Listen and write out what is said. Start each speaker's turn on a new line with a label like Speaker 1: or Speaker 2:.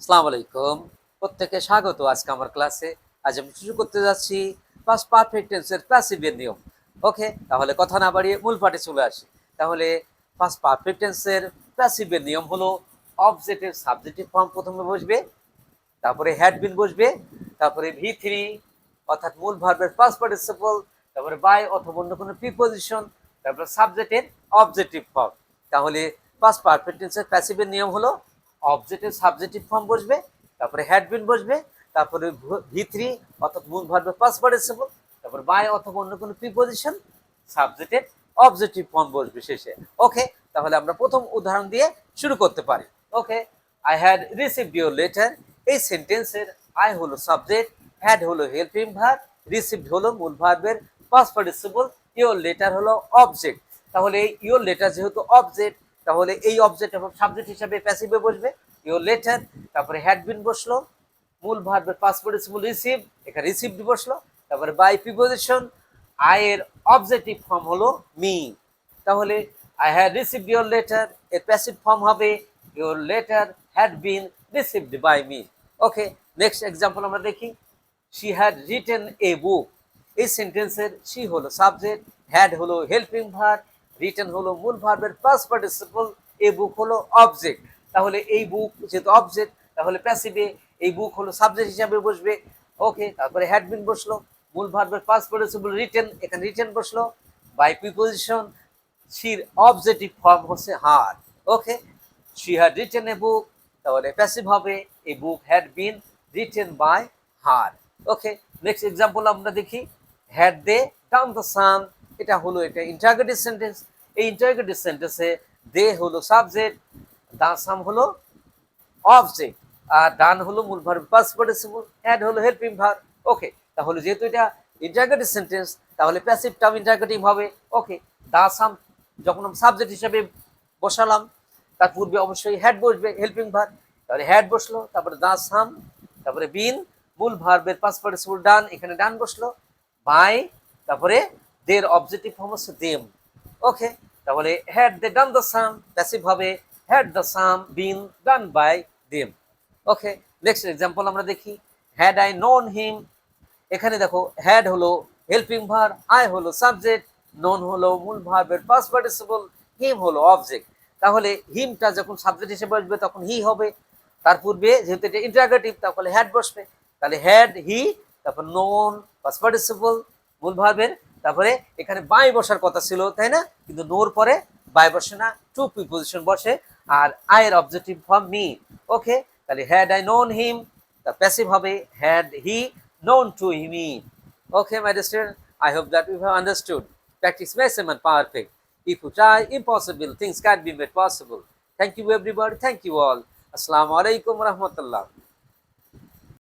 Speaker 1: আসসালামু আলাইকুম। প্রত্যেককে স্বাগত আজকে আমার ক্লাসে। আজ আমি শুরু করতে যাচ্ছি পাস্ট পারফেক্ট টেন্সের প্যাসিভের নিয়ম। ওকে, তাহলে কথা না বাড়িয়ে মূল পাঠে চলে আসি। তাহলে পাস্ট পারফেক্ট টেন্সের প্যাসিভের নিয়ম হলো অবজেক্টের সাবজেক্টিভ ফর্ম প্রথমে বসবে, তারপরে হ্যাড বিন বসবে, তারপরে ভি থ্রি অর্থাৎ মূল ভার্বের পাস্ট পার্টিসিপল, তারপরে বাই অথবা অন্য কোনো প্রিপোজিশন, তারপরে সাবজেক্টের অবজেক্টিভ ফর্ম। তাহলে পাস্ট পারফেক্ট টেন্সের প্যাসিভের নিয়ম হলো অবজেক্টের সাবজেক্টিভ ফর্ম বসবে, তারপরে হ্যাড বিন বসবে, তারপরে ভি থ্রি অর্থাৎ মূল ভার্বের পাস্ট পার্টিসিপল, তারপরে বাই অথবা অন্য কোনো প্রিপোজিশন, সাবজেক্টের অবজেক্টিভ ফর্ম বসবে শেষে। ওকে, তাহলে আমরা প্রথম উদাহরণ দিয়ে শুরু করতে পারি। Okay, I had received your letter. এই সেন্টেন্সের আই হলো সাবজেক্ট, হ্যাড হলো হেল্পিং ভার্ব, রিসিভড হলো মূল ভার্বের পাস্ট পার্টিসিপল, ইউর লেটার হলো অবজেক্ট। তাহলে এই ইউর লেটার যেহেতু অবজেক্ট, তাহলে এই অবজেক্ট এবং সাবজেক্ট হিসাবে প্যাসিভে বসবে ইউর লেটার, তারপরে হ্যাড বিন বসলো, মূল ভার্বের পাস্ট পার্টিসিপল রিসিভ, এখানে রিসিভড বসলো, তারপরে বাই প্রিপোজিশন আই এর অবজেক্টিভ ফর্ম হলো মি। তাহলে I had received your letter এর প্যাসিভ ফর্ম হবে your letter had been received by me. Okay, next example আমরা দেখি। She had written a book. এই সেন্টেন্সের শি হলো সাবজেক্ট, হ্যাড হলো হেল্পিং ভার্ব, রিটেন হলো মূল ভার্বের পাস্ট পার্টিসিপল, এ বুক হলো অবজেক্ট। তাহলে এই বুক যেহেতু অবজেক্ট, তাহলে প্যাসিভে এই বুক হলো সাবজেক্ট হিসাবে বসবে। ওকে, তারপরে হ্যাড বিন বসলো, মূল ভার্বের পাস্ট পার্টিসিপল রিটেন, এখানে রিটেন বসলো, বাই প্রিপোজিশন শির অবজেক্টিভ ফর্ম হচ্ছে her. Okay, she had written a book, তাহলে প্যাসিভ হবে a book had been written by her. Okay, next example আমরা দেখি। Had they done the sun. এটা হলো এটা ইন্টারোগেটিভ সেন্টেন্স। এই ইন্টারোগেটিভ সেন্টেন্সে দে হলো সাবজেক্ট, দা সাম হলো অবজেক্ট, আর ডান হলো মূল ভার্ব পাস্ট পার্টিসিপল, হ্যাড হলো হেল্পিং ভার্ব। ওকে, তাহলে যেহেতু এটা ইন্টারোগেটিভ সেন্টেন্স, তাহলে প্যাসিভ টার্ম ইন্টারোগেটিভ হবে। ওকে, দা সাম যখন সাবজেক্ট হিসেবে বসালাম, তার পূর্বে অবশ্যই হ্যাড বসবে হেল্পিং ভার্ব, তাহলে হ্যাড বসলো, তারপরে দা সাম, তারপরে বিন মূল ভার্বের পাস্ট পার্টিসিপল ডান, এখানে ডান বসলো, বাই, তারপরে দের অবজেক্টিভ ফর্ম হচ্ছে দেম। ওকে, তাহলে had they done the sum passive হবে had the sum been done by them. Okay, next example আমরা দেখি। Had I known him. এখানে দেখো হ্যাড হলো হেল্পিং ভার্ব, আই হলো সাবজেক্ট, নোন হলো মূল ভার্বের পাস্ট পার্টিসিপল, হিম হলো অবজেক্ট। তাহলে হিমটা যখন সাবজেক্ট হিসেবে আসবে তখন হি হবে, তার পূর্বে যেহেতু এটা ইন্টারোগেটিভ তাহলে হ্যাড বসবে, তাহলে হ্যাড হি, তারপর নোন পাস্ট পার্টিসিপল মূল ভার্বের, তারপরে এখানে বাই বসার কথা ছিল তাই না, কিন্তু নোর পরে বাই বসে না, টু প্রিপোজিশন বসে, আর আয়ের অবজেক্টিভ ফর্ম মি। ওকে, তাহলে হ্যাড আই নোন হিম, তার প্যাসিভ হবে had he known to me. Okay, my dear student, I hope that you have understood. Practice makes a man perfect. If you try, impossible things can be made possible. Thank you, everybody. Thank you all. Assalamu alaikum wa rahmatullah.